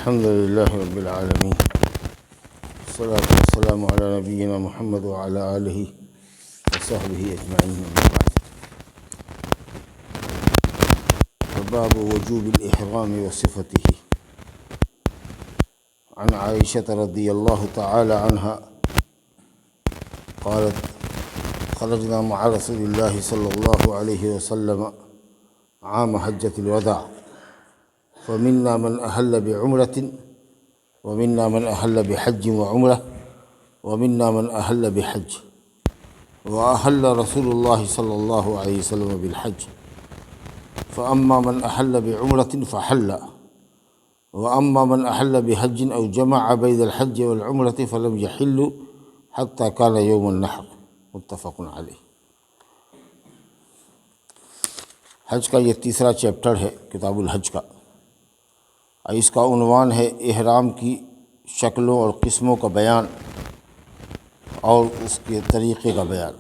الحمد لله رب العالمين، والصلاة والسلام على نبينا محمد وعلى آله وصحبه أجمعين. باب وجوب الإحرام وصفته. عن عائشة رضي الله تعالى عنها قالت: خرجنا مع رسول الله صلى الله عليه وسلم عام حجة الوداع، فمنا من أهل بعمرة ومنا من أهل بحج وعمرة ومنا من أهل بحج، وأهل رسول الله صلى الله عليه وسلم بالحج، فأما من أهل بعمرة فحل، وأما من أهل بحج أو جمع بين الحج والعمرة فلم يحل حتى كان يوم النحر. متفق علیہ. حج کا یہ تیسرا چیپٹر ہے کتاب الحج کا، اور اس کا عنوان ہے احرام کی شکلوں اور قسموں کا بیان اور اس کے طریقے کا بیان،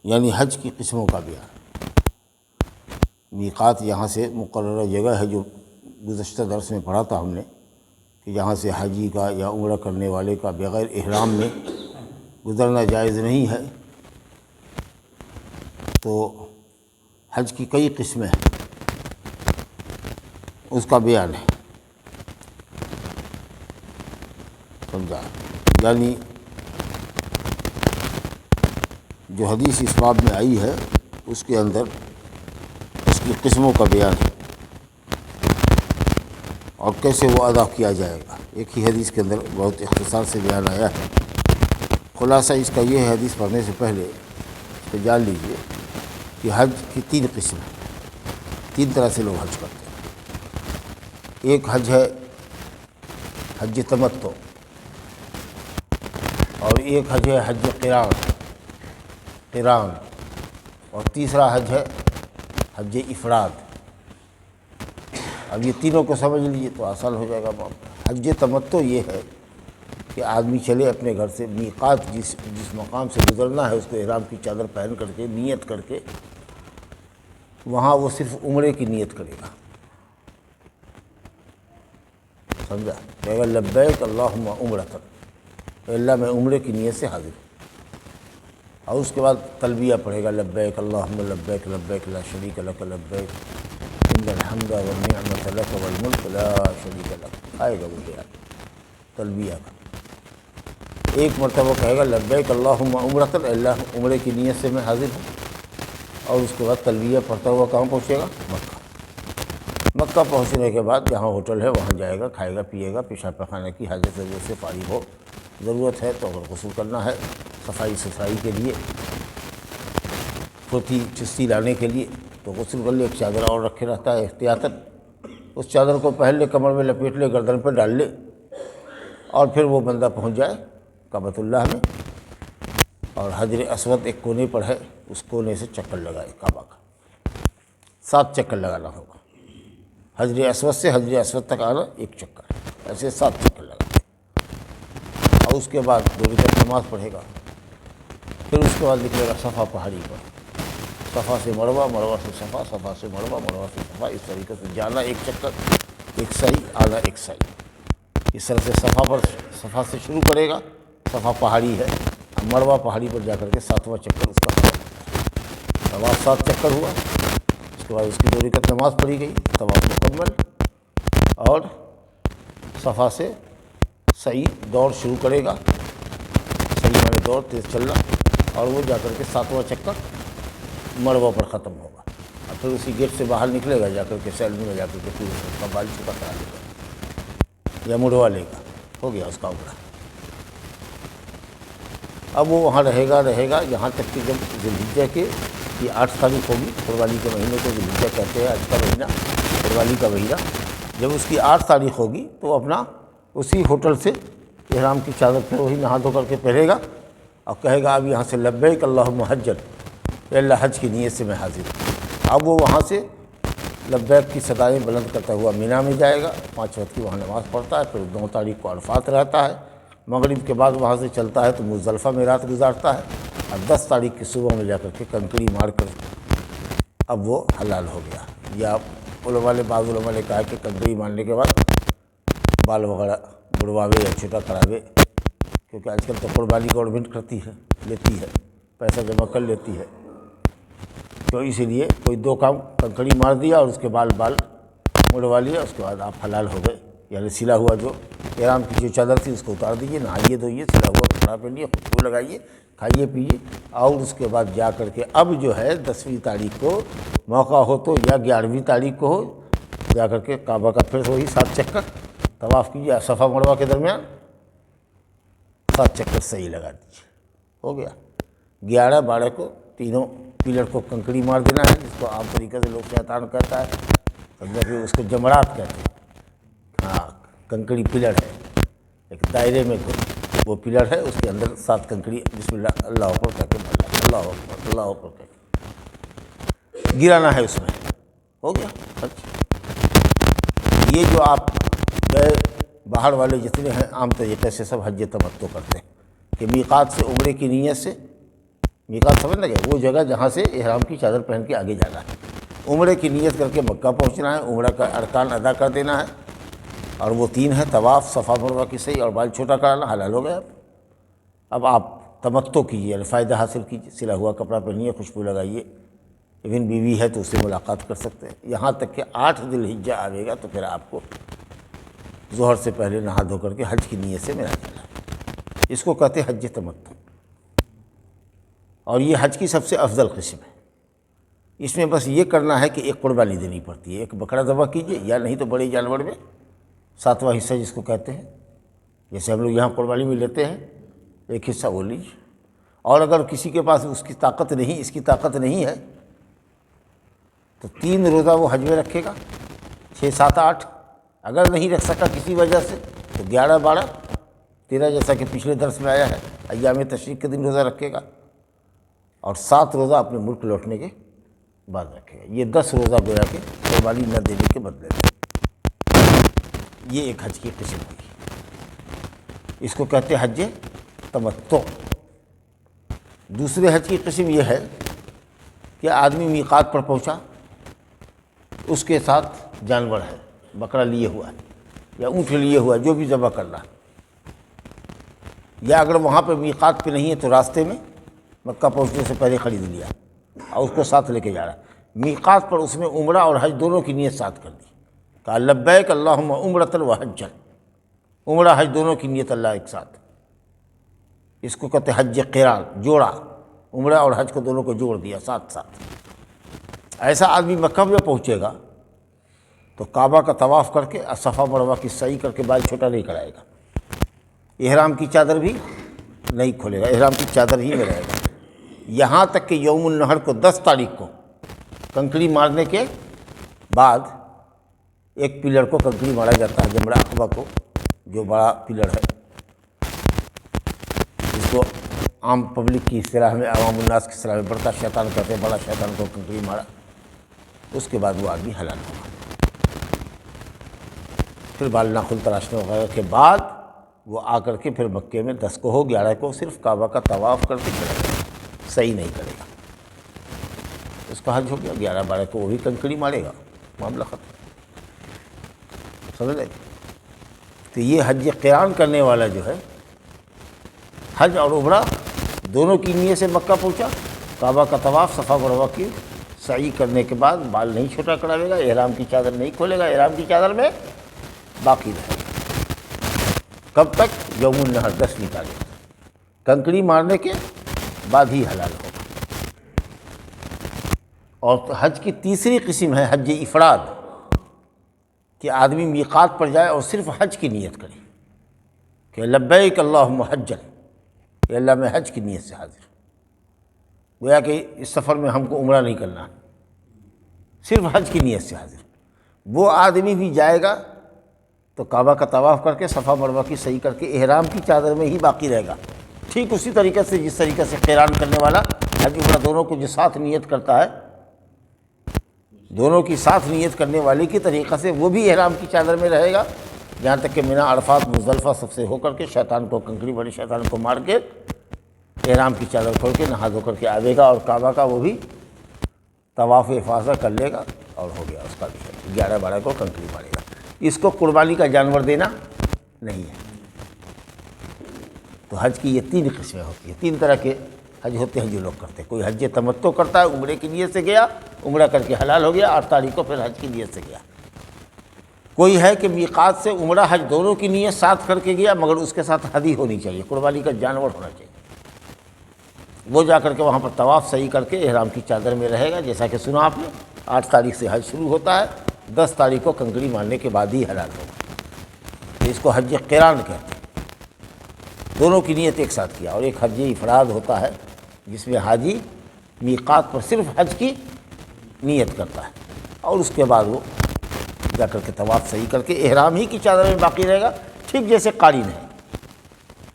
یعنی حج کی قسموں کا بیان. میقات یہاں سے مقررہ جگہ ہے جو گزشتہ درس میں پڑھا تھا ہم نے کہ یہاں سے حاجی کا یا عمرہ کرنے والے کا بغیر احرام میں گزرنا جائز نہیں ہے. تو حج کی کئی قسمیں ہیں، اس کا بیان ہے. سمجھا؟ یعنی جو حدیث اس باب میں آئی ہے اس کے اندر اس کی قسموں کا بیان ہے اور کیسے وہ ادا کیا جائے گا. ایک ہی حدیث کے اندر بہت اختصار سے بیان آیا ہے. خلاصہ اس کا یہ ہے، حدیث پڑھنے سے پہلے اس کو جان لیجیے کہ حج کی تین قسم ہیں. تین طرح سے لوگ حج کرتے ہیں. ایک حج ہے حج تمتع، اور ایک حج ہے حج قران، اور تیسرا حج ہے حج افراد. اب یہ تینوں کو سمجھ لیجیے تو آسان ہو جائے گا معاملہ. حج تمتع یہ ہے کہ آدمی چلے اپنے گھر سے، میقات جس مقام سے گزرنا ہے اس کو احرام کی چادر پہن کر کے نیت کر کے وہاں وہ صرف عمرے کی نیت کرے گا. سمجھا؟ کہے گا لبیک اللہم عمرۃ، اے اللہ میں عمرے کی نیت سے حاضر ہوں. اور اس کے بعد تلبیہ پڑھے گا لبیک اللہم لبیک لبیک لا شریک لک لبیک ان الحمد والنعمۃ لک والملک لا شریک لک. آئے گا وہ بیان تلبیہ کا. ایک مرتبہ کہے گا لبیک اللہم عمرۃ، اے اللہ عمرے کی نیت سے میں حاضر ہوں. اور اس کے بعد تلبیہ پڑھتا ہوا کہاں پہنچے گا؟ مکہ. مکہ پہنچنے کے بعد جہاں ہوٹل ہے وہاں جائے گا، کھائے گا پیے گا، پیشاب پخانے کی حاجت ضرورت سے فارغ ہو. ضرورت ہے تو اگر غسل کرنا ہے صفائی ستھرائی کے لیے، پھوتی چستی لانے کے لیے تو غسل کر لے. ایک چادر اور رکھے رہتا ہے احتیاطاً، اس چادر کو پہن لے، کمر میں لپیٹ لے، گردن پہ ڈال لے، اور پھر وہ بندہ پہنچ جائے کعبۃ اللہ میں. اور حجر اسود ایک کونے پر ہے، اس کونے سے چکر لگائے کعبہ کا. 7 چکر لگانا ہوگا. حجر اسود سے حجر اسود تک آنا ایک چکر، ایسے 7 چکر لگائے. اور اس کے بعد 2 رکعت نماز پڑھے گا. پھر اس کے بعد نکلے گا صفا پہاڑی پر. صفا سے مروہ، مروہ سے صفا، صفا سے مروہ، مروہ سے صفا. اس طریقے سے جانا ایک چکر، ایک سعی، آنا ایک سعی. اس طرح سے صفا سے شروع کرے گا. صفا پہاڑی ہے، مروہ پہاڑی پر جا کر کے 7واں چکر اس کا طواف. 7 چکر ہوا. اس کے بعد اس کی 2 رکعت نماز پڑھی گئی، طواف مکمل. اور صفا سے سعی دوڑ شروع کرے گا. سعی مانے دوڑ، تیز چلنا. اور وہ جا کر کے 7واں چکر مروہ پر ختم ہوگا. اور پھر اسی گیٹ سے باہر نکلے گا، جا کر کے سیلمی میں جا کر کے پھر اس کا بال چھوٹا کرا لے گا یا مڑوا لے گا. ہو گیا اس کا عمرہ. اب وہ وہاں رہے گا یہاں تک کہ جب ذی الحجہ کے یہ 8 تاریخ ہوگی، قربانی کے مہینے کو ذی الحجہ کہتے ہیں، حج کا مہینہ، قربانی کا مہینہ. جب اس کی 8 تاریخ ہوگی تو اپنا اسی ہوٹل سے احرام کی چادر پھر وہی نہا دھو کر کے پہنے گا اور کہے گا اب یہاں سے لبیک اللہم حجۃ، اے اللہ حج کی نیت سے میں حاضر ہوں. اب وہ وہاں سے لبیک کی صدائیں بلند کرتا ہوا مینا میں جائے گا. 5 وقت کی وہاں نماز پڑھتا ہے. پھر 9 تاریخ کو عرفات رہتا ہے. مغرب کے بعد وہاں سے چلتا ہے تو مزدلفہ میں رات گزارتا ہے. اور 10 تاریخ کی صبح میں جا کر کے کنکری مار کر اب وہ حلال ہو گیا، یا علماء نے بعض علماء نے کہا کہ کنکڑی مارنے کے بعد بال وغیرہ مڑواوے یا چھوٹا کراوے، کیونکہ آج کل تو قربانی گورنمنٹ کرتی ہے، لیتی ہے، پیسہ جمع کر لیتی ہے، تو اسی لیے کوئی 2 کام، کنکڑی مار دیا اور اس کے بال مڑوا لیا، اس کے بعد آپ حلال ہو گئے۔ یعنی سلا ہوا جو احرام کی جو چادر تھی اس کو اتار دیجیے، نہائیے دھوئیے، سلا ہوا کپڑا پہنیے، خوشبو لگائیے، کھائیے پیجیے، اور اس کے بعد جا کر کے اب جو ہے 10ویں تاریخ کو موقع ہو تو یا 11ویں تاریخ کو ہو، جا کر کے کعبہ کا پھر وہی 7 چکر طواف کیجیے، صفا مروہ کے درمیان 7 چکر صحیح لگا دیجیے، ہو گیا۔ 11، 12 کو تینوں پلر کو کنکڑی مار دینا ہے، جس کو عام طریقے سے لوگ شیطان کہتا ہے، سمجھا کہ اس کو جمرات کہتے ہیں۔ ہاں، کنکڑی پلر ہے، ایک دائرے میں وہ پلر ہے، اس کے اندر 7 کنکڑی بسم اللہ اللہ اکبر کہہ کے مارنا، اللہ اکبر اللہ اکبر کہہ کے گرانا ہے اس میں، ہو گیا۔ اچھا، یہ جو آپ گئے باہر والے جتنے ہیں عام طریقے سے سب حج تمتع کرتے ہیں کہ میقات سے عمرے کی نیت سے، میقات سمجھ لگے وہ جگہ جہاں سے احرام کی چادر پہن کے آگے جانا ہے، عمرے کی نیت کر کے مکہ پہنچنا ہے، عمرہ کا ارکان ادا کر دینا ہے، اور وہ 3 ہیں، طواف، صفا مروہ کی صحیح اور بال چھوٹا کرانا، حلال ہو گیا۔ اب آپ تمتع کیجیے، یعنی فائدہ حاصل کیجیے، سلا ہوا کپڑا پہنیے، خوشبو لگائیے، ایون بیوی ہے تو اس سے ملاقات کر سکتے ہیں، یہاں تک کہ 8 ذی الحجہ آئے گا تو پھر آپ کو ظہر سے پہلے نہا دھو کر کے حج کی نیت سے میرا جانا ہے، اس کو کہتے ہیں حج تمتع، اور یہ حج کی سب سے افضل قسم ہے۔ اس میں بس یہ کرنا ہے کہ ایک قربانی دینی پڑتی ہے، ایک بکرا ذبح کیجیے، یا نہیں تو بڑے جانور میں 7واں حصہ جس کو کہتے ہیں، جیسے ہم لوگ یہاں قربانی میں لیتے ہیں، ایک حصہ وہ لیجیے، اور اگر کسی کے پاس اس کی طاقت نہیں ہے تو 3 روزہ وہ حج میں رکھے گا، 6، 7، 8، اگر نہیں رکھ سکا کسی وجہ سے تو 11، 12، 13 جیسا کہ پچھلے درس میں آیا ہے، ایام تشریق کے دن روزہ رکھے گا، اور 7 روزہ اپنے ملک لوٹنے کے بعد رکھے گا۔ یہ 10 روزہ گویا کہ قربانی نہ دینے کے بدلے میں، یہ ایک حج کی قسم ہوئی، اس کو کہتے ہیں حج تمتع۔ دوسرے حج کی قسم یہ ہے کہ آدمی میقات پر پہنچا، اس کے ساتھ جانور ہے، بکرا لیے ہوا ہے یا اونٹ لیے ہوا ہے، جو بھی ذبح کرنا ہے، یا اگر وہاں پہ میقات پہ نہیں ہے تو راستے میں مکہ پہنچنے سے پہلے خرید لیا اور اس کو ساتھ لے کے جا رہا ہے، میقات پر اس نے عمرہ اور حج دونوں کی نیت ساتھ کر دی، کہا لبیک اللہم عمرۃ و حجا، عمرہ حج دونوں کی نیت اللہ ایک ساتھ، اس کو کہتے ہیں حج قران، جوڑا، عمرہ اور حج کو دونوں کو جوڑ دیا ساتھ ساتھ۔ ایسا آدمی مکہ میں پہنچے گا تو کعبہ کا طواف کر کے صفا مروہ کی سعی کر کے بال چھوٹا نہیں کرائے گا، احرام کی چادر بھی نہیں کھولے گا، احرام کی چادر ہی میں رہے گا، یہاں تک کہ یوم النحر کو 10 تاریخ کو کنکڑی مارنے کے بعد ایک پلر کو کنکڑی مارا جاتا ہے، جمرہ عقبہ کو، جو بڑا پلر ہے، جس کو عام پبلک کی اصطلاح میں، عوام الناس کی اصطلاح میں بڑا شیطان کہتے ہیں، بڑا شیطان کو کنکڑی مارا، اس کے بعد وہ آدمی حلال ہوگا۔ پھر بال ناخن تراشنے وغیرہ کے بعد وہ آ کر کے پھر مکے میں 10 کو ہو 11 کو صرف کعبہ کا طواف کر کے چلا جائے گا، صحیح نہیں کرے گا، اس کا حج ہو گیا۔ 11، 12 کو وہی کنکڑی مارے گا، معاملہ ختم، سمجھ لیں۔ تو یہ حج قران کرنے والا جو ہے، حج اور عمرہ دونوں کی نیت سے مکہ پہنچا، کعبہ کا طواف، صفا مروہ کی سعی کرنے کے بعد بال نہیں چھوٹا کراوے گا، احرام کی چادر نہیں کھولے گا، احرام کی چادر میں باقی رہے گا، کب تک؟ یوم النحر 10ویں تاریخ، کنکڑی مارنے کے بعد ہی حلال ہوگا۔ اور حج کی تیسری قسم ہے حج افراد، کہ آدمی میقات پر جائے اور صرف حج کی نیت کرے کہ لبیک اللہم حجا، کہ اللہ میں حج کی نیت سے حاضر، گویا کہ اس سفر میں ہم کو عمرہ نہیں کرنا، صرف حج کی نیت سے حاضر، وہ آدمی بھی جائے گا تو کعبہ کا طواف کر کے صفا مروہ کی سعی کر کے احرام کی چادر میں ہی باقی رہے گا، ٹھیک اسی طریقے سے جس طریقے سے قران کرنے والا حج عمرہ دونوں کو جو ساتھ نیت کرتا ہے، دونوں کی ساتھ نیت کرنے والے کی طریقہ سے وہ بھی احرام کی چادر میں رہے گا، یہاں تک کہ مینا، عرفات، مزدلفہ سب سے ہو کر کے شیطان کو، کنکڑی بڑے شیطان کو مار کے احرام کی چادر کھول کے نہا دھو کر کے آئے گا، اور کعبہ کا وہ بھی طواف افاضہ کر لے گا، اور ہو گیا اس کا بھی۔ 11-12 کو کنکری مارے گا۔ اس کو قربانی کا جانور دینا نہیں ہے۔ تو حج کی یہ 3 قسمیں ہوتی ہیں، 3 طرح کے حج ہوتے ہیں جو لوگ کرتے ہیں۔ کوئی حج تمتع کرتا ہے، عمرے کی نیت سے گیا، عمرہ کر کے حلال ہو گیا، 8 تاریخ کو پھر حج کی نیت سے گیا۔ کوئی ہے کہ میقات سے عمرہ حج دونوں کی نیت ساتھ کر کے گیا، مگر اس کے ساتھ ہدی ہونی چاہیے، قربانی کا جانور ہونا چاہیے۔ وہ جا کر کے وہاں پر طواف صحیح کر کے احرام کی چادر میں رہے گا، جیسا کہ سنا آپ نے 8 تاریخ سے حج شروع ہوتا ہے، 10 تاریخ کو کنکری مارنے کے بعد ہی حلال ہوگا۔ تو اس کو حج قران کہتے ہیں، دونوں کی نیت ایک ساتھ کیا۔ اور ایک حج افراد ہوتا ہے جس میں حاجی میقات پر صرف حج کی نیت کرتا ہے، اور اس کے بعد وہ جا کر کے طواف صحیح کر کے احرام ہی کی چادر میں باقی رہے گا، ٹھیک جیسے قارن ہے۔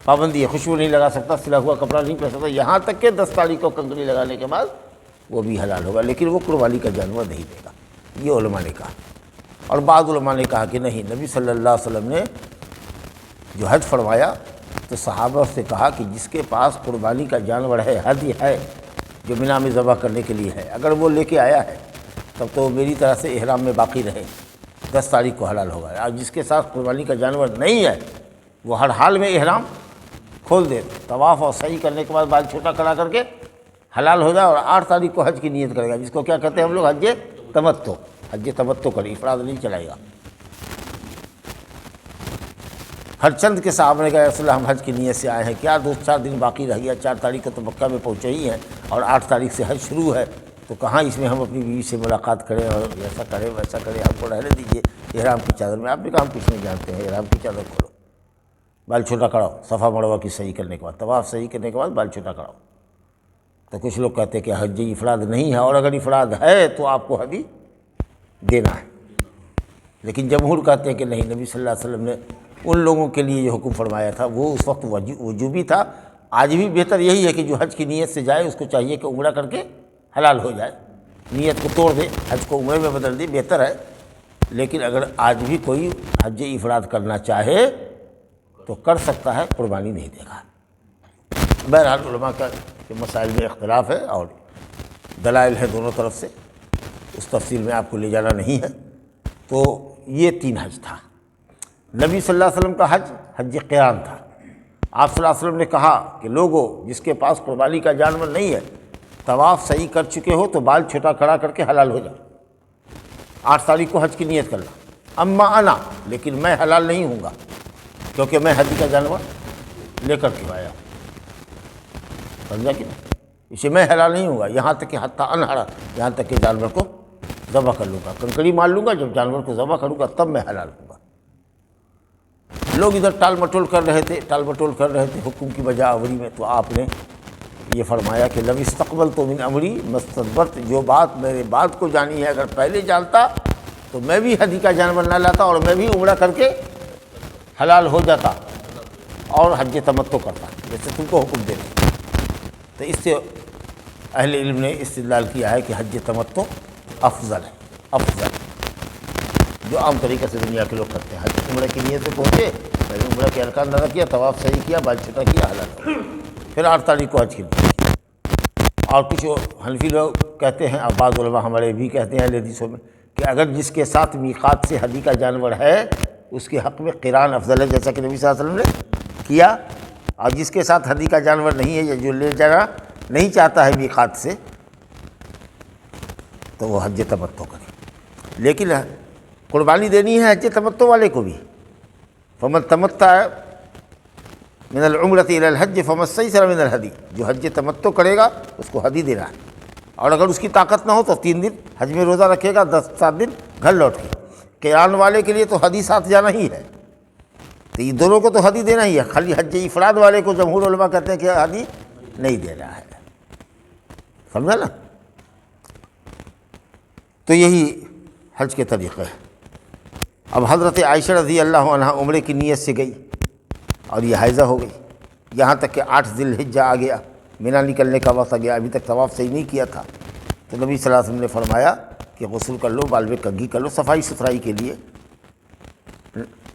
پابندی ہے، خوشبو نہیں لگا سکتا، سلا ہوا کپڑا نہیں پہن سکتا، یہاں تک کہ 10 تاریخ کو کنکری لگانے کے بعد وہ بھی حلال ہوگا، لیکن وہ قربانی کا جانور نہیں دے گا، یہ علماء نے کہا۔ اور بعض علماء نے کہا کہ نہیں، نبی صلی اللہ علیہ وسلم نے جو حج فرمایا تو صحابہ سے کہا کہ جس کے پاس قربانی کا جانور ہے، ہدی ہے جو مینا میں ذبح کرنے کے لیے ہے، اگر وہ لے کے آیا ہے تب تو میری طرح سے احرام میں باقی رہے، 10 تاریخ کو حلال ہوگا۔ اور جس کے ساتھ قربانی کا جانور نہیں ہے وہ ہر حال میں احرام کھول دے، طواف اور صحیح کرنے کے بعد بال چھوٹا کھڑا کر کے حلال ہو جائے، اور 8 تاریخ کو حج کی نیت کرے گا، جس کو کیا کہتے ہیں ہم لوگ حج تمتع۔ حج تمتع کرے، افراد نہیں چلائے گا۔ ہر چند کے صحابہ نے کہا یا رسول اللہ ہم حج کی نیت سے آئے ہیں، کیا 2-4 دن باقی رہ گیا، 4 تاریخ کو تو مکہ میں پہنچے ہی ہیں اور 8 تاریخ سے حج شروع ہے، تو کہاں اس میں ہم اپنی بیوی سے ملاقات کریں اور ایسا کریں ویسا کریں، ہم کو رہنے دیجیے احرام کی چادر میں۔ آپ نے کہا ہم کچھ نہیں جانتے ہیں، احرام کی چادر کھولو، بال چھوٹا کراؤ، صفا مروہ کی صحیح کرنے کے بعد، طواف صحیح کرنے کے بعد بال چھوٹا کراؤ۔ تو کچھ لوگ کہتے ہیں کہ حج افراد نہیں ہے، اور اگر افراد ہے تو آپ کو ہدی دینا ہے، لیکن جمہور کہتے ہیں کہ نہیں، نبی صلی اللہ علیہ وسلم نے ان لوگوں کے لیے جو حکم فرمایا تھا وہ اس وقت وجوبی تھا۔ آج بھی بہتر یہی ہے کہ جو حج کی نیت سے جائے اس کو چاہیے کہ عمرہ کر کے حلال ہو جائے، نیت کو توڑ دے، حج کو عمرے میں بدل دے، بہتر ہے۔ لیکن اگر آج بھی کوئی حج افراد کرنا چاہے تو کر سکتا ہے، قربانی نہیں دے گا۔ بہرحال علماء کا مسائل میں اختلاف ہے اور دلائل ہے دونوں طرف سے، اس تفصیل میں آپ کو لے جانا نہیں ہے۔ تو یہ 3 حج تھا۔ نبی صلی اللہ علیہ وسلم کا حج قران تھا۔ آپ صلی اللہ علیہ وسلم نے کہا کہ لوگوں جس کے پاس قربانی کا جانور نہیں ہے، طواف صحیح کر چکے ہو تو بال چھوٹا کھڑا کر کے حلال ہو جاؤ، 8 تاریخ کو حج کی نیت کرنا۔ اما انا، لیکن میں حلال نہیں ہوں گا کیونکہ میں حج کا جانور لے کر کے آیا ہوں، سمجھا کہ نہیں؟ اسے میں حلال نہیں ہوں گا، یہاں تک کہ حتیٰ انہرا، یہاں تک کہ جانور کو ذبح کر لوں گا، کنکڑی مار لوں گا، جب جانور کو ذبح کروں گا تب میں حلال ہوں گا۔ لوگ ادھر ٹال مٹول کر رہے تھے حکم کی بجا آوری میں، تو آپ نے یہ فرمایا کہ لو استقبلت من امری ما استدبرت، جو بات میرے بات کو جانی ہے اگر پہلے جانتا تو میں بھی حج کا جانور نہ لاتا اور میں بھی عمرہ کر کے حلال ہو جاتا اور حج تمتع کرتا جیسے تم کو حکم دے دیں۔ تو اس سے اہل علم نے استدلال کیا ہے کہ حج تمتع افضل ہے، افضل جو عام طریقے سے دنیا کے لوگ کرتے ہیں۔ حج عمرہ کی نیت سے پہنچے، میں نے عمرہ کے ارکان ادا کیا، طواف صحیح کیا، بال چھوٹا کیا، حلال ہو، پھر 8 تاریخ کو حج کی نیت کی۔ اور کچھ حنفی لوگ کہتے ہیں، اور بعض علماء ہمارے بھی کہتے ہیں اہل حدیثوں میں، کہ اگر جس کے ساتھ میقات سے حدی کا جانور ہے اس کے حق میں قران افضل ہے، جیسا کہ نبی صلی اللہ علیہ وسلم نے کیا، اور جس کے ساتھ حدی کا جانور نہیں ہے یا جو لے جانا نہیں چاہتا ہے میقات سے تو وہ حج تمتع کرے۔ لیکن قربانی دینی ہے حج تمتع والے کو بھی، فمن تمتع من العمرۃ الی الحج فما استیسر من الہدی، جو حج تمتع کرے گا اس کو ہدی دینا ہے، اور اگر اس کی طاقت نہ ہو تو 3 دن حج میں روزہ رکھے گا، 7 دن گھر لوٹ کے۔ قران والے کے لیے تو ہدی ساتھ جانا ہی ہے، تو یہ دونوں کو تو ہدی دینا ہی ہے۔ خالی حج افراد والے کو جمہور علماء کہتے ہیں کہ ہدی نہیں دینا ہے، سمجھا نا؟ تو یہی حج کے طریقے ہیں۔ اب حضرت عائشہ رضی اللہ عنہا عمرے کی نیت سے گئی اور یہ حائضہ ہو گئی، یہاں تک کہ 8 ذی الحجہ آ گیا، مینا نکلنے کا وقت آ گیا، ابھی تک طواف صحیح نہیں کیا تھا، تو نبی صلی اللہ علیہ وسلم نے فرمایا کہ غسل کر لو، بالو کنگھی کر لو، صفائی ستھرائی کے لیے،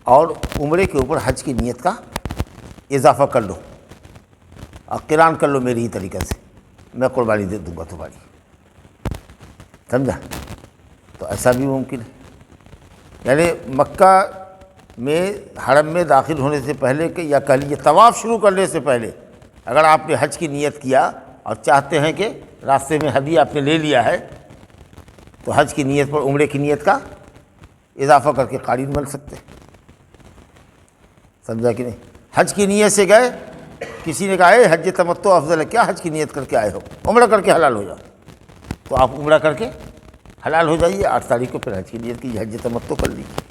اور عمرے کے اوپر حج کی نیت کا اضافہ کر لو اور قران کر لو میری ہی طریقے سے، میں قربانی دے دوں گا تمہاری، سمجھا؟ تو ایسا بھی ممکن ہے۔ یعنی مکہ میں حرم میں داخل ہونے سے پہلے کہ یا کہہ لیجیے طواف شروع کرنے سے پہلے اگر آپ نے حج کی نیت کیا اور چاہتے ہیں کہ راستے میں ہدیہ آپ نے لے لیا ہے تو حج کی نیت پر عمرے کی نیت کا اضافہ کر کے قارین بن سکتے ہیں۔ سمجھا کہ نہیں؟ حج کی نیت سے گئے، کسی نے کہا اے حج تمتع افضل ہے، کیا حج کی نیت کر کے آئے ہو؟ عمرہ کر کے حلال ہو جاؤ، تو آپ عمرہ کر کے حلال ہو جائیے، 8 تاریخ کو پھر حج کی نیت کی، حج تمتع کر لیجیے۔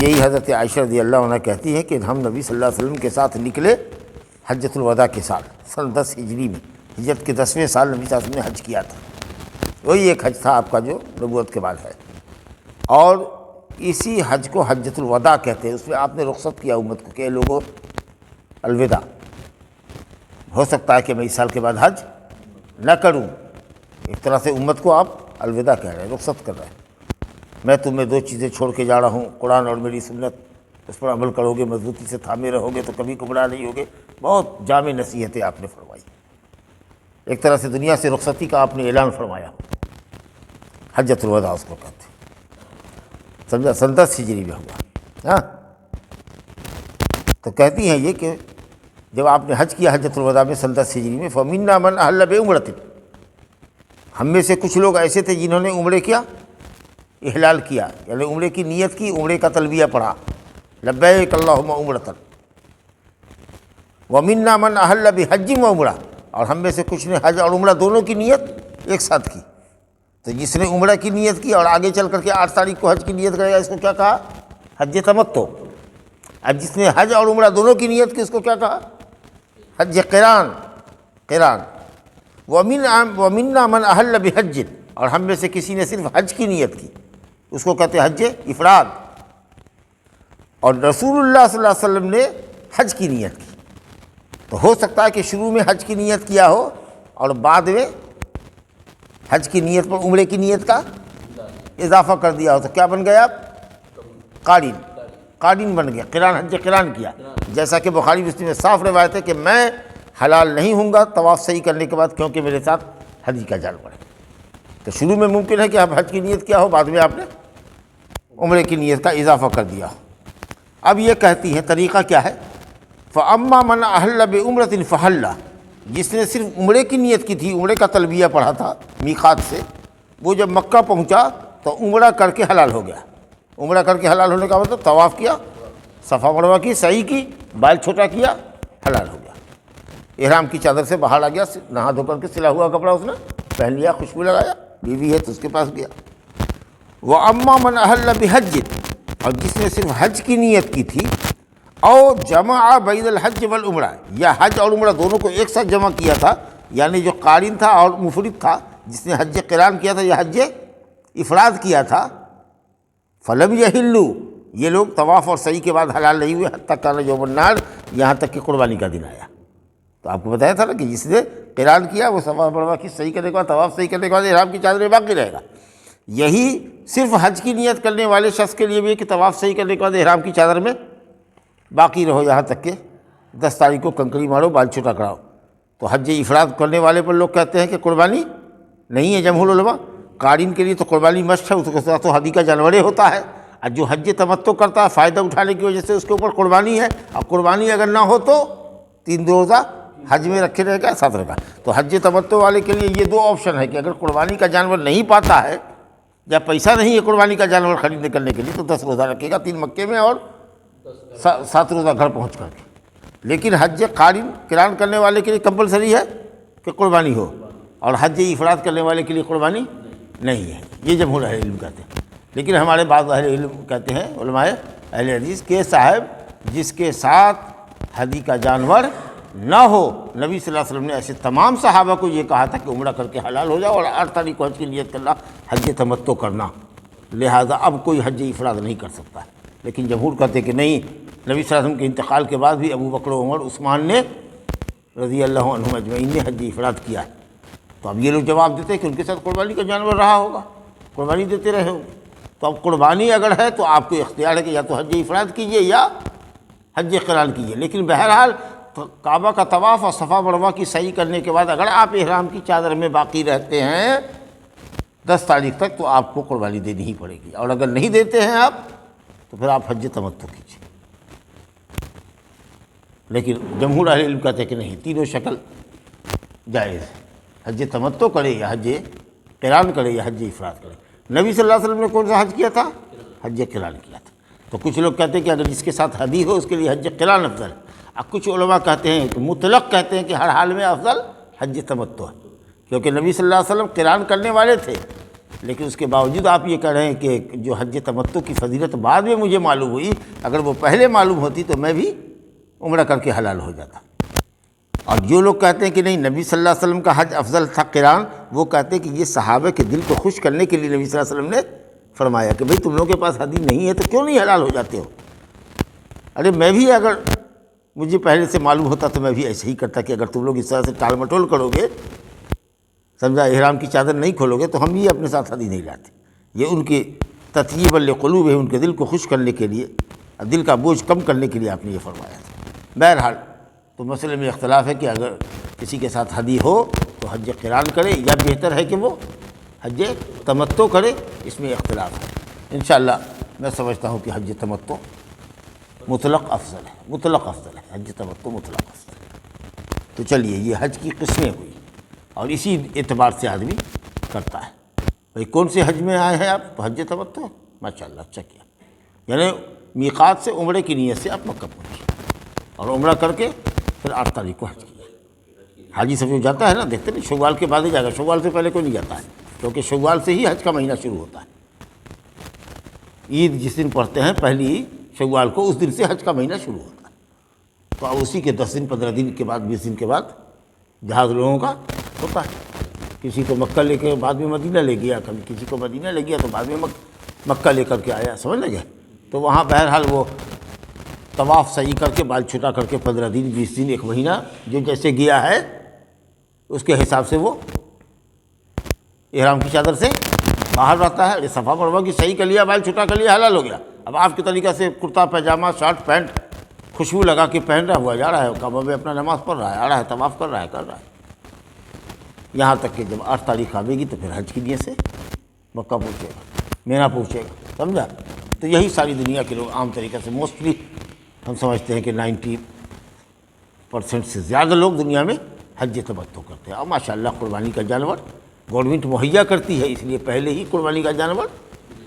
یہی حضرت عائشہ رضی اللہ عنہ کہتی ہیں کہ ہم نبی صلی اللہ علیہ وسلم کے ساتھ نکلے حجۃ الوداع کے سال، سن 10 ہجری میں، ہجرت کے 10ویں سال نبی صلی اللہ علیہ وسلم نے حج کیا تھا۔ وہی ایک حج تھا آپ کا جو نبوت کے بعد ہے، اور اسی حج کو حجۃ الوداع کہتے ہیں۔ اس میں آپ نے رخصت کیا امت کو کہ لوگوں الوداع، ہو سکتا ہے کہ میں اس سال کے بعد حج نہ کروں، ایک طرح سے امت کو آپ الوداع کہہ رہے ہیں، رخصت کر رہے ہیں۔ میں تمہیں 2 چیزیں چھوڑ کے جا رہا ہوں، قرآن اور میری سنت، اس پر عمل کرو گے، مضبوطی سے تھامے رہو گے تو کبھی گمراہ نہیں ہوگے۔ بہت جامع نصیحتیں آپ نے فرمائی، ایک طرح سے دنیا سے رخصتی کا آپ نے اعلان فرمایا، حجۃ الوداع اس کو کہتے ہیں۔ سمجھا؟ سن 10 ہجری میں ہوا۔ ہاں، تو کہتی ہیں یہ کہ جب آپ نے حج کیا حجۃ الوداع میں سن 10 ہجری میں، فَمِنَّا مَنْ أَحَلَّ بِعُمْرَةٍ، ہم میں سے کچھ لوگ ایسے تھے جنہوں نے عمرے کیا، احلال کیا، یعنی عمرے کی نیت کی، عمرے کا تلبیہ پڑھا، لبیک اللہم عمرۃ۔ وَمِنَّا مَنْ أَحَلَّ بِحَجٍّ وَعُمرہ، اور ہم میں سے کچھ نے حج اور عمرہ دونوں کی نیت ایک ساتھ کی۔ تو جس نے عمرہ کی نیت کی اور آگے چل کر کے 8 تاریخ کو حج کی نیت کرے گا، اس کو کیا کہا؟ حج تمتع۔ اب جس نے حج اور عمرہ دونوں کی نیت کی اس کو کیا کہا؟ حج قران۔ وَمِنَّا مَنْ أَحَلَّ بِحَجٍّ، اور ہم میں سے کسی نے صرف حج کی نیت کی، اس کو کہتے ہیں حج افراد۔ اور رسول اللہ صلی اللہ علیہ وسلم نے حج کی نیت کی، تو ہو سکتا ہے کہ شروع میں حج کی نیت کیا ہو اور بعد میں حج کی نیت پر عمرے کی نیت کا اضافہ کر دیا ہو، تو کیا بن گیا؟ قارین بن گیا، قران، حج قران کیا۔ جیسا کہ بخاری مسلم میں صاف روایت ہے کہ میں حلال نہیں ہوں گا طواف صحیح کرنے کے بعد، کیونکہ میرے ساتھ حج کا جانور ہے۔ تو شروع میں ممکن ہے کہ آپ حج کی نیت کیا ہو، بعد میں آپ نے عمرے کی نیت کا اضافہ کر دیا ہو۔ اب یہ کہتی ہیں طریقہ کیا ہے؟ فَأَمَّا مَنْ أَحَلَّ بِعُمْرَةٍ فَحَلَّ، جس نے صرف عمرے کی نیت کی تھی، عمرے کا تلبیہ پڑھا تھا میقات سے، وہ جب مکہ پہنچا تو عمرہ کر کے حلال ہو گیا۔ عمرہ کر کے حلال ہونے کا مطلب طواف کیا، صفا مروہ کی، سعی کی، بال چھوٹا کیا، حلال ہو گیا۔ احرام کی چادر سے باہر آ گیا، نہا دھو کر کے سلا ہوا کپڑا اس نے پہن لیا، خوشبو لگایا، بیوی ہے تو اس کے پاس گیا۔ وَأَمَّا مَنْ أَحَلَّ بِحَجٍّ، اور جس نے صرف حج کی نیت کی تھی، او جمع بین الحج والعمرہ، یا حج اور عمرہ دونوں کو ایک ساتھ جمع کیا تھا، یعنی جو قارن تھا اور مفرد تھا، جس نے حج قران کیا تھا یا حج افراد کیا تھا، فلم یحلوا، یہ لوگ طواف اور سعی کے بعد حلال نہیں ہوئے حتی کان یوم النحر، یہاں تک کہ قربانی کا دن آیا۔ تو آپ کو بتایا تھا نا کہ جس نے قران کیا وہ صفا مروہ کی صحیح کرنے کے بعد، طواف صحیح کرنے کے بعد احرام کی چادر باقی رہے گا۔ یہی صرف حج کی نیت کرنے والے شخص کے لیے بھی ہے کہ طواف صحیح کرنے کے بعد احرام کی چادر میں باقی رہو یہاں تک کہ 10 تاریخ کو کنکری مارو، بال چھوٹا کراؤ۔ تو حج افراد کرنے والے پر لوگ کہتے ہیں کہ قربانی نہیں ہے، جمہور علماء۔ قارن کے لیے تو قربانی مشت ہے، اس کے ساتھ تو ہدی کا جانور ہوتا ہے، اور جو حج تمتع کرتا ہے فائدہ اٹھانے کی وجہ سے اس کے اوپر قربانی ہے، اور قربانی اگر نہ ہو تو 3 روزہ حج میں رکھے رہے گا، 7 رکھا۔ تو حج تمتع والے کے لیے یہ 2 آپشن ہے کہ اگر قربانی کا جانور نہیں پاتا ہے یا پیسہ نہیں ہے قربانی کا جانور خریدنے کرنے کے لیے، تو 10 روزہ رکھے گا، 3 مکے میں اور 7 روزہ گھر پہنچ کر کے۔ لیکن حج قران کرنے والے کے لیے کمپلسری ہے کہ قربانی ہو، اور حج افراد کرنے والے کے لیے قربانی نہیں ہے، یہ جمہور اہل علم کہتے ہیں۔ لیکن ہمارے بعض اہل علم کہتے ہیں، علماء اہل حدیث، کہ صاحب جس کے ساتھ ہدی کا جانور نہ ہو، نبی صلی اللہ علیہ وسلم نے ایسے تمام صحابہ کو یہ کہا تھا کہ عمرہ کر کے حلال ہو جاؤ اور 8 تاریخ کو حج کی نیت کرنا، حج تمتع کرنا، لہٰذا اب کوئی حج افراد نہیں کر سکتا ہے۔ لیکن جمہور کہتے کہ نہیں، نبی صلی اللہ علیہ وسلم کے انتقال کے بعد بھی ابو بکر و عمر عثمان نے رضی اللہ عنہم اجمعین نے حج افراد کیا ہے۔ تو اب یہ لوگ جواب دیتے ہیں کہ ان کے ساتھ قربانی کا جانور رہا ہوگا، قربانی دیتے رہے ہوں۔ تو اب قربانی اگر ہے تو آپ کو اختیار ہے کہ یا تو حج افراد کیجئے یا حج قران کیجئے۔ لیکن بہرحال کعبہ کا طواف اور صفا مروہ کی سعی کرنے کے بعد اگر آپ احرام کی چادر میں باقی رہتے ہیں 10 تاریخ تک تو آپ کو قربانی دینی ہی پڑے گی، اور اگر نہیں دیتے ہیں آپ تو پھر آپ حج تمتع کیجیے۔ لیکن جمہور اہل علم کہتے ہیں کہ نہیں، تینوں شکل جائز ہے، حج تمتع کرے یا حج قران کرے یا حج افراد کرے۔ نبی صلی اللہ علیہ وسلم نے کون سا حج کیا تھا؟ حج قران کیا تھا۔ تو کچھ لوگ کہتے ہیں کہ اگر جس کے ساتھ ہدی ہو اس کے لیے حج قران افضل ہے، اور کچھ علماء کہتے ہیں کہ مطلق کہتے ہیں کہ ہر حال میں افضل حج تمتع ہے، کیونکہ نبی صلی اللہ علیہ وسلم قران کرنے والے تھے، لیکن اس کے باوجود آپ یہ کہہ رہے ہیں کہ جو حج تمتع کی فضیلت بعد میں مجھے معلوم ہوئی، اگر وہ پہلے معلوم ہوتی تو میں بھی عمرہ کر کے حلال ہو جاتا۔ اور جو لوگ کہتے ہیں کہ نہیں نبی صلی اللہ علیہ وسلم کا حج افضل تھا قران، وہ کہتے ہیں کہ یہ صحابہ کے دل کو خوش کرنے کے لیے نبی صلی اللہ علیہ وسلم نے فرمایا کہ بھئی تم لوگوں کے پاس ہدی نہیں ہے تو کیوں نہیں حلال ہو جاتے ہو؟ ارے میں بھی اگر مجھے پہلے سے معلوم ہوتا تو میں بھی ایسے ہی کرتا کہ اگر تم لوگ اس طرح سے ٹال مٹول کرو گے، سمجھا، احرام کی چادر نہیں کھولو گے، تو ہم بھی اپنے ساتھ ہدی نہیں لاتے۔ یہ ان کے تطیب لقلوب ہے، ان کے دل کو خوش کرنے کے لیے، دل کا بوجھ کم کرنے کے لیے آپ نے یہ فرمایا تھا۔ بہرحال تو مسئلے میں اختلاف ہے کہ اگر کسی کے ساتھ ہدی ہو تو حج قران کرے یا بہتر ہے کہ وہ حج تمتع کرے، اس میں اختلاف ہے۔ انشاءاللہ میں سمجھتا ہوں کہ حج تمتع مطلق افضل ہے، مطلق افضل ہے، حج تمتع مطلق افضل ہے۔ تو چلیے، یہ حج کی قسمیں ہوئی، اور اسی اعتبار سے آدمی کرتا ہے۔ بھئی کون سے حج میں آئے ہیں آپ؟ تو حج تمتع، ماشاءاللہ اچھا کیا، یعنی میقات سے عمرے کی نیت سے آپ مکہ پہنچے اور عمرہ کر کے پھر 8 تاریخ کو حج کیا۔ حاجی سب جو جاتا ہے نا، دیکھتے نہیں، شوال کے بعد ہی جائے گا، شوال سے پہلے کوئی نہیں جاتا ہے، کیونکہ شوال سے ہی حج کا مہینہ شروع ہوتا ہے۔ عید جس دن پڑھتے ہیں پہلی شوال کو، اس دن سے حج کا مہینہ شروع ہوتا ہے۔ تو اب اسی کے 10 دن 15 دن کے بعد 20 دن کے بعد جہاز لوگوں کا ہوتا ہے، کسی کو مکہ لے کے بعد میں مدینہ لے گیا، کبھی کسی کو مدینہ لے گیا تو بعد میں مکہ لے کر کے آیا، سمجھ لگے۔ تو وہاں بہرحال وہ طواف صحیح کر کے بال چھٹا کر کے 15 دن 20 دن 1 مہینہ جو جیسے گیا ہے اس کے حساب سے وہ احرام کی چادر سے باہر رہتا ہے۔ یہ صفا مروہ کی صحیح کر لیا، بال چھٹا کر لیا، حلال ہو گیا۔ اب آپ کے طریقہ سے کرتا پاجامہ شرٹ پینٹ خوشبو لگا کے پہن رہا ہوا جا رہا ہے، کعبہ میں اپنا نماز پڑھ رہا ہے، آ رہا ہے، طواف کر رہا ہے، یہاں تک کہ جب 8 تاریخ آئے گی تو پھر حج کی نیت سے مکہ پہنچے گا، مینا پہنچے گا، سمجھا۔ تو یہی ساری دنیا کے لوگ عام طریقے سے، موسٹلی ہم سمجھتے ہیں کہ 90% سے زیادہ لوگ دنیا میں حج تمتع کرتے ہیں۔ اور ماشاءاللہ قربانی کا جانور گورنمنٹ مہیا کرتی ہے، اس لیے پہلے ہی قربانی کا جانور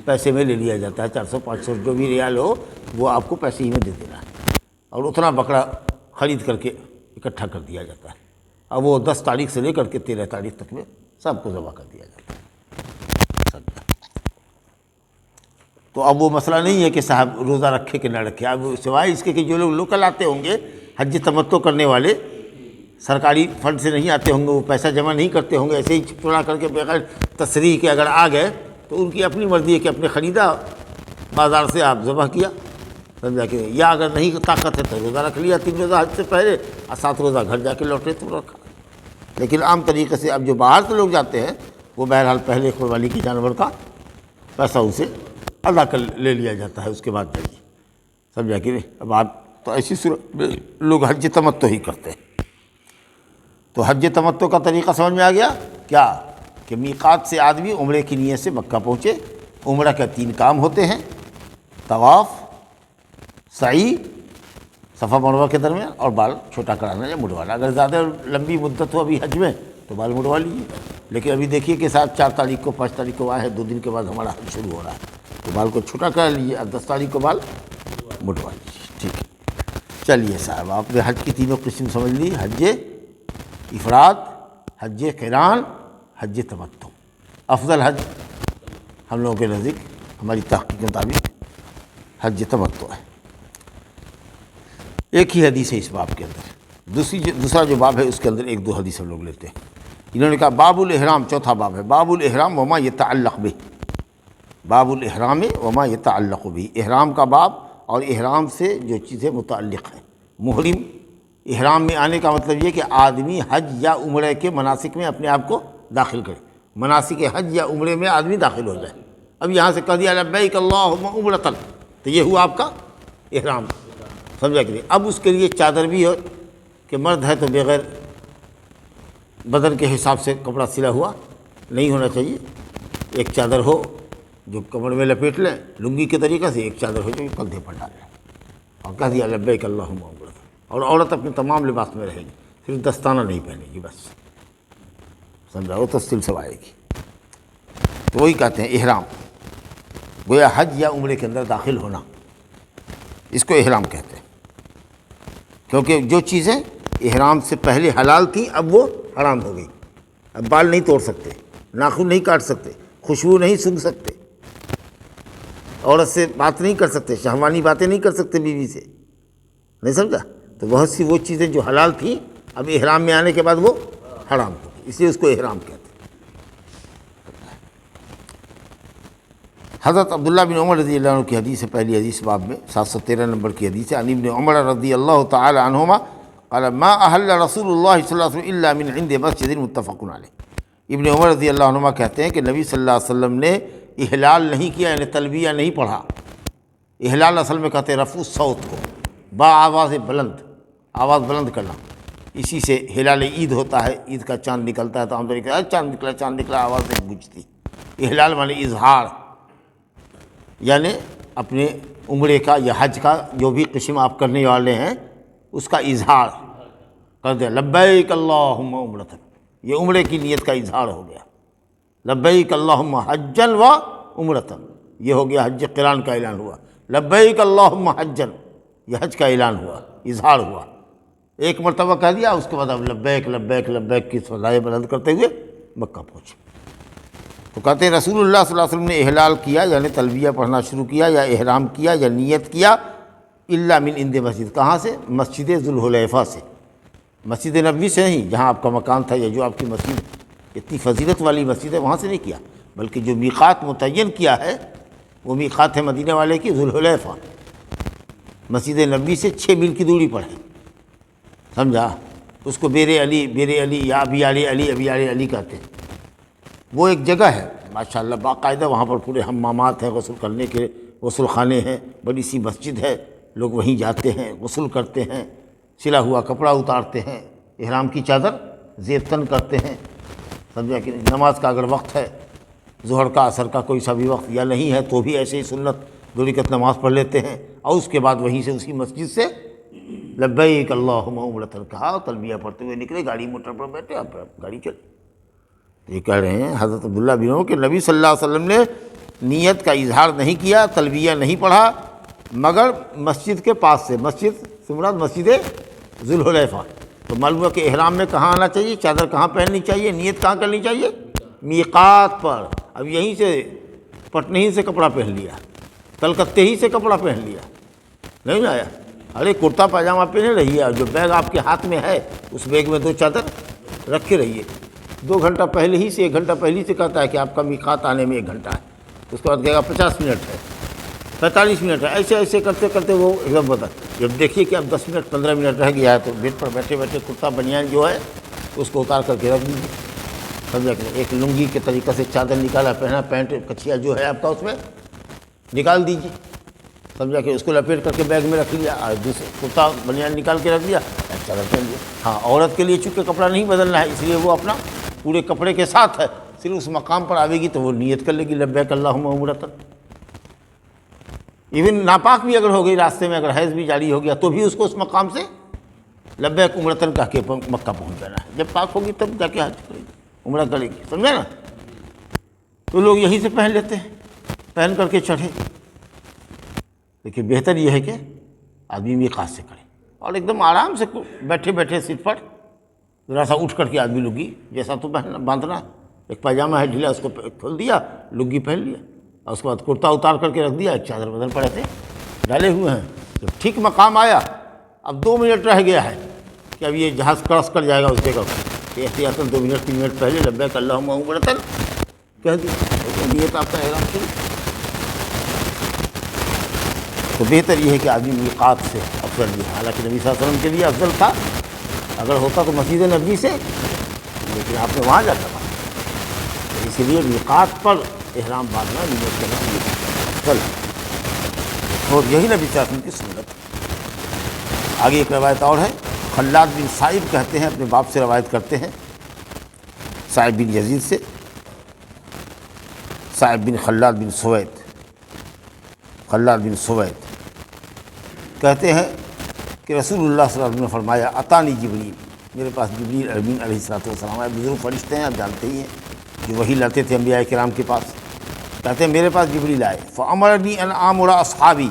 پیسے میں لے لیا جاتا ہے، 400 500 جو بھی ریال ہو وہ آپ کو پیسے ہی میں دے دینا ہے، اور اتنا بکرا خرید کر کے اکٹھا کر دیا جاتا ہے، اور وہ 10 تاریخ سے لے کر کے 13 تاریخ تک میں سب کو ذبح کر دیا جاتا ہے۔ تو اب وہ مسئلہ نہیں ہے کہ صاحب روزہ رکھے کہ نہ رکھے، اب سوائے اس کے کہ جو لوگ لوکل آتے ہوں گے حج تمتع کرنے والے، سرکاری فنڈ سے نہیں آتے ہوں گے، وہ پیسہ جمع نہیں کرتے ہوں گے، ایسے ہی چڑا کر کے بغیر تصریح کے اگر آ گئے تو ان کی اپنی مرضی ہے کہ اپنے خریدا بازار سے آپ ذبح کیا، سمجھا کہ، یا اگر نہیں طاقت ہے تو روزہ رکھ لیا 3 روزہ حج سے پہلے، اور 7 روزہ گھر جا کے لوٹے تو رکھا۔ لیکن عام طریقے سے اب جو باہر سے لوگ جاتے ہیں وہ بہرحال پہلے قربانی کی جانور کا پیسہ ان سے ادا کر لے لیا جاتا ہے، اس کے بعد جائیے، سمجھا کہ نہیں۔ اب آپ تو ایسی صورت میں لوگ حج تمتع ہی کرتے ہیں۔ تو حج تمتع کا طریقہ سمجھ میں آ گیا کیا؟ کہ میقات سے آدمی عمرے کی نیت سے مکہ پہنچے، عمرہ کے 3 کام ہوتے ہیں، طواف، سعی صفا مروہ کے درمیان، اور بال چھوٹا کرانا یا مڑوانا۔ اگر زیادہ لمبی مدت ہو ابھی حج میں تو بال مڑوا لیجیے، لیکن ابھی دیکھیے کہ 4 تاریخ کو 5 تاریخ کو آئے ہیں، 2 دن کے بعد ہمارا حج شروع ہو رہا ہے، تو بال کو چھوٹا کرا لیجیے، اور 10 تاریخ کو بال مڑوا لیجیے، ٹھیک ہے۔ چلیے صاحب، آپ نے حج کی تینوں قسم سمجھ لی، حج افراد، حج قران، حج تمتع۔ افضل حج ہم لوگوں کے نزدیک ہماری تحقیق کے مطابق حج تمتع ہے۔ ایک ہی حدیث ہے اس باب کے اندر، دوسرا جو باب ہے اس کے اندر 1-2 حدیث ہم لوگ لیتے ہیں۔ انہوں نے کہا باب الاحرام، چوتھا باب ہے، باب الاحرام وما یتعلق به، باب الاحرام وما یتعلق به، احرام کا باب اور احرام سے جو چیزیں متعلق ہیں۔ محرم احرام میں آنے کا مطلب یہ کہ آدمی حج یا عمرے کے مناسک میں اپنے آپ کو داخل کرے، مناسک حج یا عمرے میں آدمی داخل ہو جائے۔ اب یہاں سے کہہ دیا لبیک اللہم عمرۃ، تو یہ ہوا آپ کا احرام، سمجھا کہ نہیں۔ اب اس کے لیے چادر بھی ہو کہ مرد ہے تو بغیر بدن کے حساب سے کپڑا سلا ہوا نہیں ہونا چاہیے، ایک چادر ہو جو کمر میں لپیٹ لیں لنگی کے طریقے سے، ایک چادر ہو جو کندھے پر ڈال لیں اور کہہ دیا لبیک اللہم عمرۃ، اور عورت اپنے تمام لباس میں رہے گی، صرف دستانہ نہیں پہنے گی بس، سمجھا، وہ تفصیل سے آئے گی۔ تو وہی کہتے ہیں احرام، گویا حج یا عمرے کے اندر داخل ہونا، اس کو احرام کہتے ہیں، کیونکہ جو چیزیں احرام سے پہلے حلال تھیں اب وہ حرام ہو گئی۔ اب بال نہیں توڑ سکتے، ناخن نہیں کاٹ سکتے، خوشبو نہیں سونگھ سکتے، عورت سے بات نہیں کر سکتے، شہوانی باتیں نہیں کر سکتے بیوی سے، نہیں سمجھا؟ تو بہت سی وہ چیزیں جو حلال تھیں اب احرام میں آنے کے بعد وہ حرام ہو گئی، اس لیے اس کو احرام کہتے ہیں۔ حضرت عبداللہ بن عمر رضی اللہ عنہ کی حدیث ہے، پہلی حدیث باب میں 713 نمبر کی حدیث ہے، عن ابن عمر رضی اللہ تعالی عنہما قال ما احل رسول اللہ صلی اللہ علیہ وسلم الا من عند مسجد متفق علیہ۔ ابن عمر رضی اللہ عنہما کہتے ہیں کہ نبی صلی اللہ علیہ وسلم نے احلال نہیں کیا، یعنی تلبیہ نہیں پڑھا۔ احلال اصل میں کہتے ہیں رفع الصوت کو، با آواز بلند، آواز بلند کرنا، اسی سے ہلال عید ہوتا ہے، عید کا چاند نکلتا ہے تو ہم تو چاند نکلا چاند نکلا، آواز نہیں گونجتی۔ احلال معنی اظہار، یعنی اپنے عمرے کا یا حج کا جو بھی قسم آپ کرنے والے ہیں اس کا اظہار کر دیں، لبیک اللہم عمرۃ، یہ عمرے کی نیت کا اظہار ہو گیا، لبیک اللہم حجن و عمرۃ، یہ ہو گیا حج قران کا اعلان ہوا، لبیک اللہم حجن، یہ حج کا اعلان ہوا، اظہار ہوا، ایک مرتبہ کہہ دیا، اس کے بعد اب لبیک لبیک لبیک کی صدائیں بلند کرتے ہوئے مکہ پہنچے۔ تو کہتے ہیں رسول اللہ صلی اللہ علیہ وسلم نے احلال کیا، یعنی تلبیہ پڑھنا شروع کیا یا احرام کیا یا نیت کیا، الا من عند مسجد، کہاں سے؟ مسجد ذوالحلیفہ سے، مسجد نبوی سے نہیں، جہاں آپ کا مکان تھا یا جو آپ کی مسجد اتنی فضیلت والی مسجد ہے وہاں سے نہیں کیا، بلکہ جو میقات متعین کیا ہے وہ میقات ہے مدینہ والے کی ذوالحلیفہ، مسجد نبوی سے 6 میل کی دوری پر ہے، سمجھا؟ اس کو بیر علی یا ابی علی کہتے ہیں۔ وہ ایک جگہ ہے ماشاءاللہ باقاعدہ، وہاں پر پورے حمامات ہیں، غسل کرنے کے غسل خانے ہیں، بڑی سی مسجد ہے، لوگ وہیں جاتے ہیں، غسل کرتے ہیں، سلا ہوا کپڑا اتارتے ہیں، احرام کی چادر زیب تن کرتے ہیں، سمجھا کہ نماز کا اگر وقت ہے، ظہر کا عصر کا کوئی سا بھی وقت یا نہیں ہے تو بھی ایسے ہی سنت 2 رکعت نماز پڑھ لیتے ہیں، اور اس کے بعد وہیں سے اسی مسجد سے لبیک اللہم عمرۃ کہا، تلبیہ پڑھتے ہوئے نکلے، گاڑی موٹر پر بیٹھے، اب گاڑی چلی۔ یہ کہہ رہے ہیں حضرت عبداللہ بن عمر کہ نبی صلی اللہ علیہ وسلم نے نیت کا اظہار نہیں کیا، تلبیہ نہیں پڑھا، مگر مسجد کے پاس سے، مسجد سے مراد مسجد ذوالحلیفہ۔ تو معلوم ہے کہ احرام میں کہاں آنا چاہیے، چادر کہاں پہننی چاہیے، نیت کہاں کرنی چاہیے؟ میقات پر۔ اب یہیں سے پٹنہ ہی سے کپڑا پہن لیا، کلکتے ہی سے کپڑا پہن لیا، نہیں آیا، ارے کرتا پاجامہ پہنے رہیے، اور جو بیگ آپ کے ہاتھ میں ہے اس بیگ میں 2 چادر رکھے رہیے۔ 2 گھنٹہ پہلے ہی سے 1 گھنٹہ پہلے سے کہتا ہے کہ آپ کا میقات آنے میں 1 گھنٹہ ہے، اس کے بعد کہے گا 50 منٹ ہے، 45 منٹ ہے، ایسے ایسے کرتے کرتے وہ ایک دم بتا، جب دیکھیے کہ اب 10 منٹ 15 منٹ رہ گیا ہے تو بیڈ پر بیٹھے بیٹھے کرتا بنیان جو ہے اس کو اتار کر کے رکھ دیجیے، سمجھا کہ ایک لنگی کے طریقے سے چادر نکالا، پہنا، پینٹ کچھیا جو ہے آپ کا اس میں نکال دیجیے، سمجھا کہ اس کو لپیٹ کر کے بیگ میں رکھ لیا، اور دوسرے کرتا بنیان نکال کے رکھ دیا، چادر پہن لیا۔ ہاں، عورت کے لیے چونکہ کپڑا نہیں بدلنا ہے، اس لیے وہ اپنا پورے کپڑے کے ساتھ ہے، صرف اس مقام پر آئے گی تو وہ نیت کر لے گی لبیک اللہم عمرۃ۔ ایون ناپاک بھی اگر ہو گئی، راستے میں اگر حیض بھی جاری ہو گیا تو بھی اس کو اس مقام سے لبیک عمرۃ کہہ کے مکہ پہنچ جانا ہے، جب پاک ہوگی تب جا کے حج کرے گی، عمرہ کرے گی، سمجھا نا؟ تو لوگ یہیں سے پہن لیتے ہیں، پہن کر کے چڑھے، لیکن بہتر یہ ہے کہ آدمی میقات سے کرے، اور ایک دم آرام سے بیٹھے بیٹھے سیٹ پر ذرا سا اٹھ کر کے آدمی لنگی جیسا تو باندھنا، ایک پاجامہ ہے ڈھیلا اس کو کھول دیا، لنگی پہن لیا، اور اس کے بعد کرتا اتار کر کے رکھ دیا، ایک چادر بدل پڑے تھے ڈالے ہوئے ہیں۔ جب ٹھیک مقام آیا، اب 2 منٹ رہ گیا ہے کہ اب یہ جہاز کراس کر جائے گا اس جگہ کو، احتیاطاً 2 منٹ 3 منٹ پہلے لبیک اللہم عمرۃ کہہ دیا، نیت آپ کا احرام شروع۔ تو بہتر یہ ہے کہ آدمی میقات سے افضل بھی ہے، حالانکہ نبی صلی اللہ علیہ وسلم کے لیے افضل تھا، اگر ہوتا تو مسجد نبوی سے، لیکن آپ نے وہاں جا کر باندھا، اسی لیے میقات پر احرام باندھنا، نیت کرنا افضل ہے، اور یہی نبی صلی اللہ علیہ وسلم کی سنت۔ آگے ایک روایت اور ہے، خلاد بن صائب کہتے ہیں، اپنے باپ سے روایت کرتے ہیں، صائب بن یزید سے، صاحب بن خلاد بن سوید کہتے ہیں کہ رسول اللہ صلی اللہ علیہ وسلم نے فرمایا اتانی جبریل، میرے پاس جبریل امین علیہ السلام آئے، بزرگ فرشتے ہیں، آپ جانتے ہی ہیں جو وحی لاتے تھے انبیاء کرام کے پاس۔ کہتے ہیں میرے پاس جبریل آئے، فامرنی ان آمر اصحابی،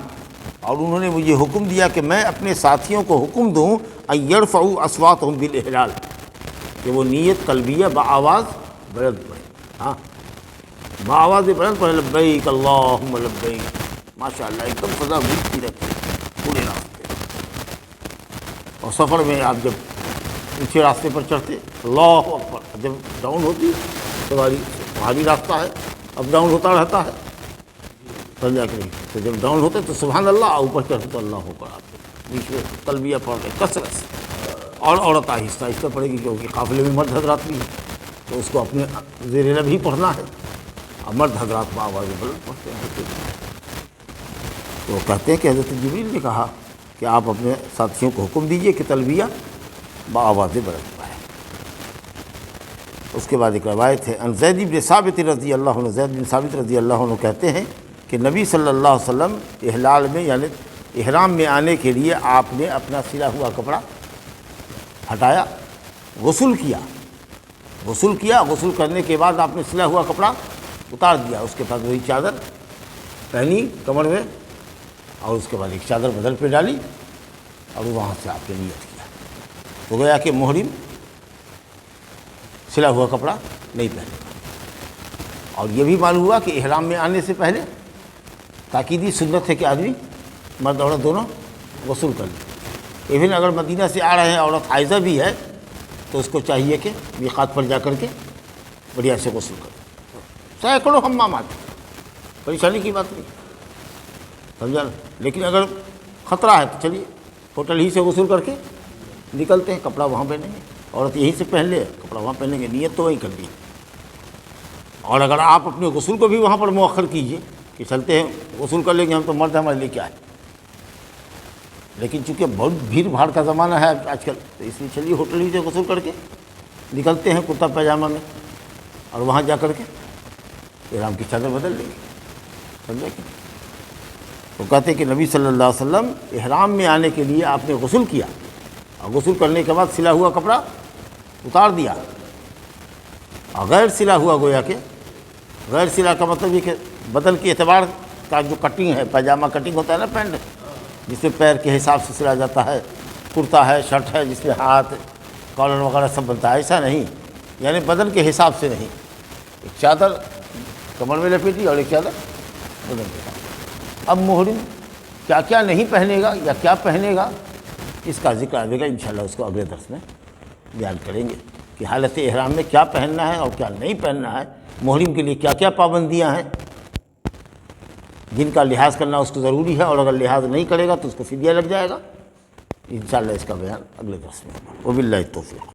اور انہوں نے مجھے حکم دیا کہ میں اپنے ساتھیوں کو حکم دوں ان یرفعوا اصواتهم بالاحلال، کہ وہ نیت قلبیہ بآواز بلند پڑھے، ہاں بآواز بلند پڑھے، لبیک اللہم لبیک، ماشاء اللہ ایک دم فضا گونجتی رہتی ہے پورے راستے۔ اور سفر میں آپ جب اونچے راستے پر چڑھتے اللہ اکبر، جب ڈاؤن ہوتی سواری، پہاڑی راستہ ہے اپ ڈاؤن ہوتا رہتا ہے، سمجھا کہ نہیں، تو جب ڈاؤن ہوتے تو سبحان اللہ، اوپر چڑھتے تو اللہ اوپر آتے، بیچ میں تلبیہ پڑھ رہے کثرت سے، اور عورت آہستہ آہستہ پڑھے گی کیونکہ قافلے میں مرد حضرات بھی ہیں تو اس کو اپنے زیر لب ہی پڑھنا ہے، اور مرد حضرات بآواز بلند پڑھتے ہیں۔ تو کہتے ہیں کہ حضرت جبریل نے کہا کہ آپ اپنے ساتھیوں کو حکم دیجئے کہ تلبیہ بآواز بلند پڑھیں۔ اس کے بعد ایک روایت ہے ان زید بن ثابت رضی اللہ عنہ، زید بن ثابت رضی اللہ عنہ کہتے ہیں کہ نبی صلی اللہ علیہ وسلم احلال میں یعنی احرام میں آنے کے لیے آپ نے اپنا سلا ہوا کپڑا ہٹایا، غسل کیا، غسل کرنے کے بعد آپ نے سلا ہوا کپڑا اتار دیا، اس کے بعد وہی چادر پہنی کمر میں، اور اس کے بعد ایک چادر بدل پہ ڈالی، اور وہاں سے آپ نے نیت کیا۔ تو گویا کہ محرم سلا ہوا کپڑا نہیں پہنے گا۔ اور یہ بھی معلوم ہوا کہ احرام میں آنے سے پہلے تاکیدی سنت ہے کہ آدمی مرد عورت دونوں غسل کر لیں۔ ایون اگر مدینہ سے آ رہے ہیں، عورت حائضہ بھی ہے، تو اس کو چاہیے کہ میقات پر جا کر کے بڑھیا سے غسل کرے۔ سینکڑوں حمامات، پریشانی کی بات نہیں، سمجھا نا؟ لیکن اگر خطرہ ہے تو چلیے ہوٹل ہی سے غسل کر کے نکلتے ہیں، کپڑا وہاں پہنیں گے، عورت یہیں سے پہن لے کپڑا وہاں پہنیں گے، نیت تو وہیں کر دی۔ اور اگر آپ اپنے غسل کو بھی وہاں پر مؤخر کیجئے کہ چلتے ہیں غسل کر لیں گے، ہم تو مرد ہمارے لیے کیا ہے، لیکن چونکہ بہت بھیڑ بھاڑ کا زمانہ ہے آج کل، تو اس لیے چلیے ہوٹل ہی سے غسل کر کے نکلتے ہیں کرتا پاجامہ میں، اور وہاں جا کر کے احرام کی چادر بدل لیں گے، سمجھا کہ؟ تو کہتے ہیں کہ نبی صلی اللہ علیہ وسلم احرام میں آنے کے لیے آپ نے غسل کیا، اور غسل کرنے کے بعد سلا ہوا کپڑا اتار دیا، اور غیر سلا ہوا، گویا کہ غیر سلا کا مطلب یہ کہ بدن کے اعتبار کا جو کٹنگ ہے، پاجامہ کٹنگ ہوتا ہے نا پینٹ، جس میں پیر کے حساب سے سلا جاتا ہے، کرتا ہے، شرٹ ہے جس میں ہاتھ کالر وغیرہ سب بنتا ہے، ایسا نہیں، یعنی بدن کے حساب سے نہیں، ایک چادر کمر میں لپیٹی اور ایک چادر بدن کے حساب سے۔ اب محرم کیا کیا نہیں پہنے گا یا کیا پہنے گا، اس کا ذکر آئے گا انشاءاللہ، اس کو اگلے درس میں بیان کریں گے کہ حالت احرام میں کیا پہننا ہے اور کیا نہیں پہننا ہے، محرم کے لیے کیا کیا پابندیاں ہیں جن کا لحاظ کرنا اس کو ضروری ہے، اور اگر لحاظ نہیں کرے گا تو اس کو فدیہ لگ جائے گا۔ انشاءاللہ اس کا بیان اگلے درس میں ہوگا۔ وباللہ التوفیق۔